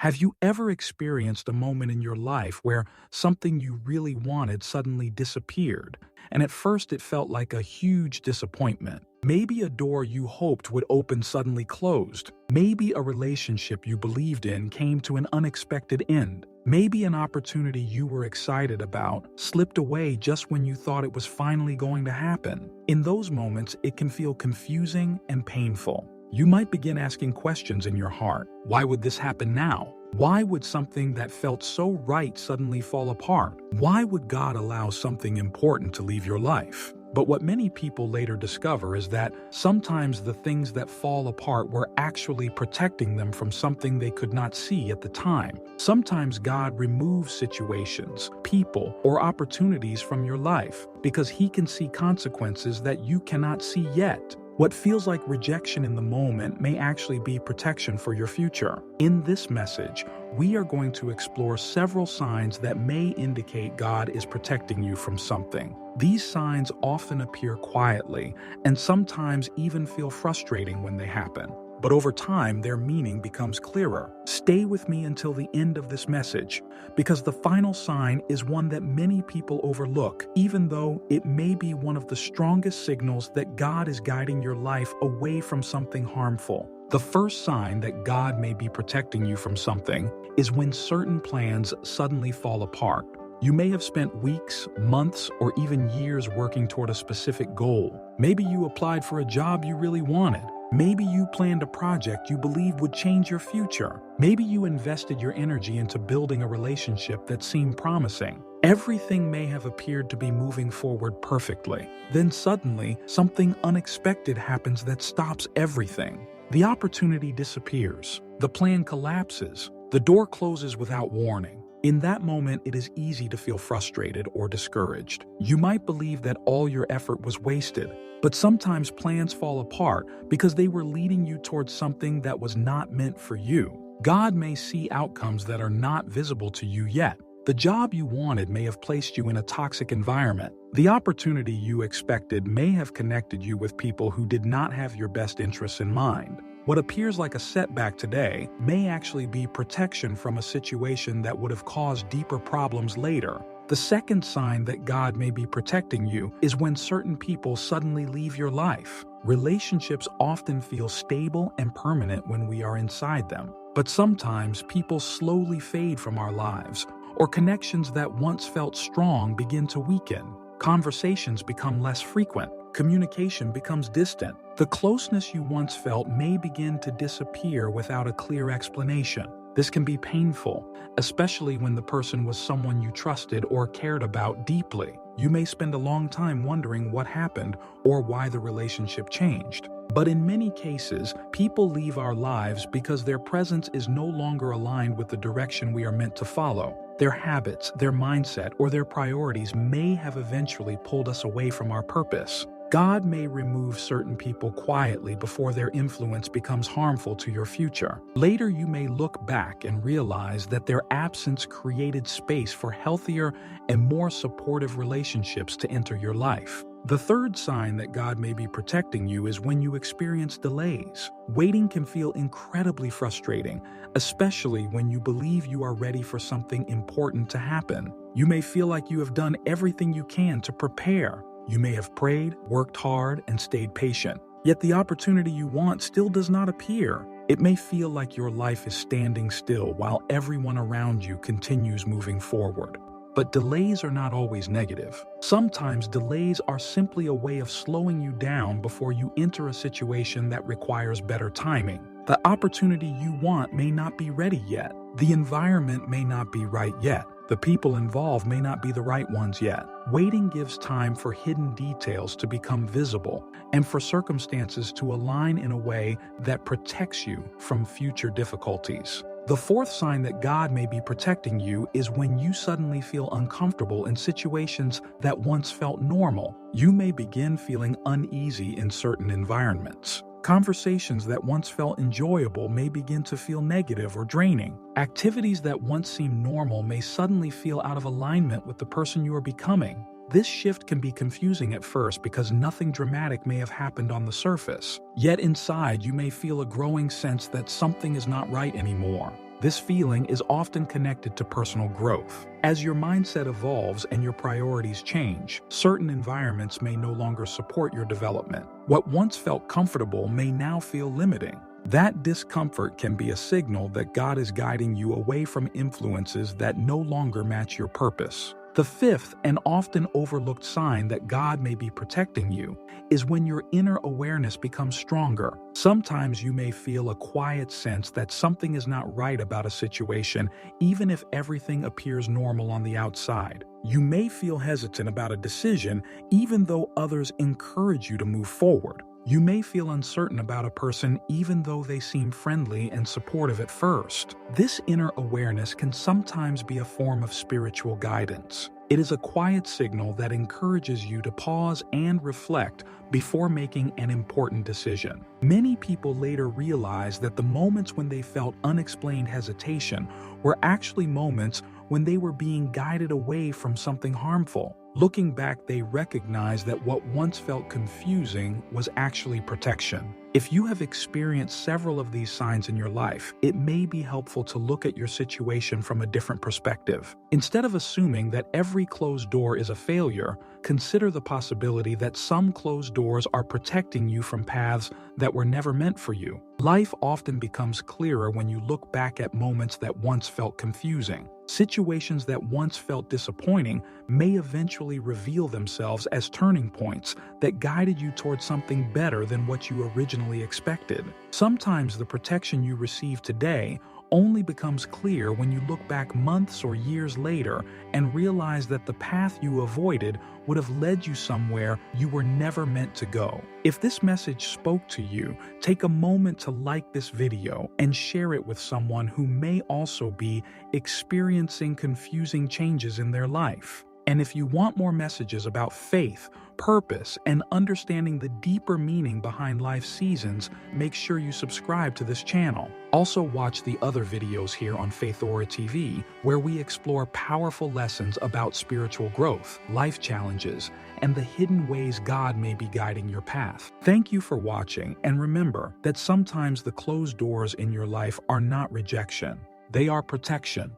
Have you ever experienced a moment in your life where something you really wanted suddenly disappeared? And at first it felt like a huge disappointment. Maybe a door you hoped would open suddenly closed. Maybe a relationship you believed in came to an unexpected end. Maybe an opportunity you were excited about slipped away just when you thought it was finally going to happen. In those moments, it can feel confusing and painful. You might begin asking questions in your heart. Why would this happen now? Why would something that felt so right suddenly fall apart? Why would God allow something important to leave your life? But what many people later discover is that sometimes the things that fall apart were actually protecting them from something they could not see at the time. Sometimes God removes situations, people, or opportunities from your life because He can see consequences that you cannot see yet. What feels like rejection in the moment may actually be protection for your future. In this message, we are going to explore several signs that may indicate God is protecting you from something. These signs often appear quietly and sometimes even feel frustrating when they happen. But over time, their meaning becomes clearer. Stay with me until the end of this message, because the final sign is one that many people overlook, even though it may be one of the strongest signals that God is guiding your life away from something harmful. The first sign that God may be protecting you from something is when certain plans suddenly fall apart. You may have spent weeks, months, or even years working toward a specific goal. Maybe you applied for a job you really wanted. Maybe you planned a project you believed would change your future. Maybe you invested your energy into building a relationship that seemed promising. Everything may have appeared to be moving forward perfectly. Then suddenly, something unexpected happens that stops everything. The opportunity disappears. The plan collapses. The door closes without warning. In that moment, it is easy to feel frustrated or discouraged. You might believe that all your effort was wasted, but sometimes plans fall apart because they were leading you towards something that was not meant for you. God may see outcomes that are not visible to you yet. The job you wanted may have placed you in a toxic environment. The opportunity you expected may have connected you with people who did not have your best interests in mind. What appears like a setback today may actually be protection from a situation that would have caused deeper problems later. The second sign that God may be protecting you is when certain people suddenly leave your life. Relationships often feel stable and permanent when we are inside them, but sometimes people slowly fade from our lives, or connections that once felt strong begin to weaken. Conversations become less frequent. Communication becomes distant. The closeness you once felt may begin to disappear without a clear explanation. This can be painful, especially when the person was someone you trusted or cared about deeply. You may spend a long time wondering what happened or why the relationship changed. But in many cases, people leave our lives because their presence is no longer aligned with the direction we are meant to follow. Their habits, their mindset, or their priorities may have eventually pulled us away from our purpose. God may remove certain people quietly before their influence becomes harmful to your future. Later, you may look back and realize that their absence created space for healthier and more supportive relationships to enter your life. The third sign that God may be protecting you is when you experience delays. Waiting can feel incredibly frustrating, especially when you believe you are ready for something important to happen. You may feel like you have done everything you can to prepare. You may have prayed, worked hard, and stayed patient. Yet the opportunity you want still does not appear. It may feel like your life is standing still while everyone around you continues moving forward. But delays are not always negative. Sometimes delays are simply a way of slowing you down before you enter a situation that requires better timing. The opportunity you want may not be ready yet. The environment may not be right yet. The people involved may not be the right ones yet. Waiting gives time for hidden details to become visible and for circumstances to align in a way that protects you from future difficulties. The fourth sign that God may be protecting you is when you suddenly feel uncomfortable in situations that once felt normal. You may begin feeling uneasy in certain environments. Conversations that once felt enjoyable may begin to feel negative or draining. Activities that once seemed normal may suddenly feel out of alignment with the person you are becoming. This shift can be confusing at first because nothing dramatic may have happened on the surface. Yet inside, you may feel a growing sense that something is not right anymore. This feeling is often connected to personal growth. As your mindset evolves and your priorities change, certain environments may no longer support your development. What once felt comfortable may now feel limiting. That discomfort can be a signal that God is guiding you away from influences that no longer match your purpose. The fifth and often overlooked sign that God may be protecting you is when your inner awareness becomes stronger. Sometimes you may feel a quiet sense that something is not right about a situation, even if everything appears normal on the outside. You may feel hesitant about a decision, even though others encourage you to move forward. You may feel uncertain about a person even though they seem friendly and supportive at first. This inner awareness can sometimes be a form of spiritual guidance. It is a quiet signal that encourages you to pause and reflect before making an important decision. Many people later realize that the moments when they felt unexplained hesitation were actually moments when they were being guided away from something harmful. Looking back, they recognize that what once felt confusing was actually protection. If you have experienced several of these signs in your life, it may be helpful to look at your situation from a different perspective. Instead of assuming that every closed door is a failure, consider the possibility that some closed doors are protecting you from paths that were never meant for you. Life often becomes clearer when you look back at moments that once felt confusing. Situations that once felt disappointing may eventually reveal themselves as turning points that guided you towards something better than what you originally expected. Sometimes the protection you receive today only becomes clear when you look back months or years later and realize that the path you avoided would have led you somewhere you were never meant to go. If this message spoke to you, take a moment to like this video and share it with someone who may also be experiencing confusing changes in their life. And if you want more messages about faith, purpose, and understanding the deeper meaning behind life's seasons, make sure you subscribe to this channel. Also watch the other videos here on FaithoriaTV, where we explore powerful lessons about spiritual growth, life challenges, and the hidden ways God may be guiding your path. Thank you for watching, and remember that sometimes the closed doors in your life are not rejection. They are protection.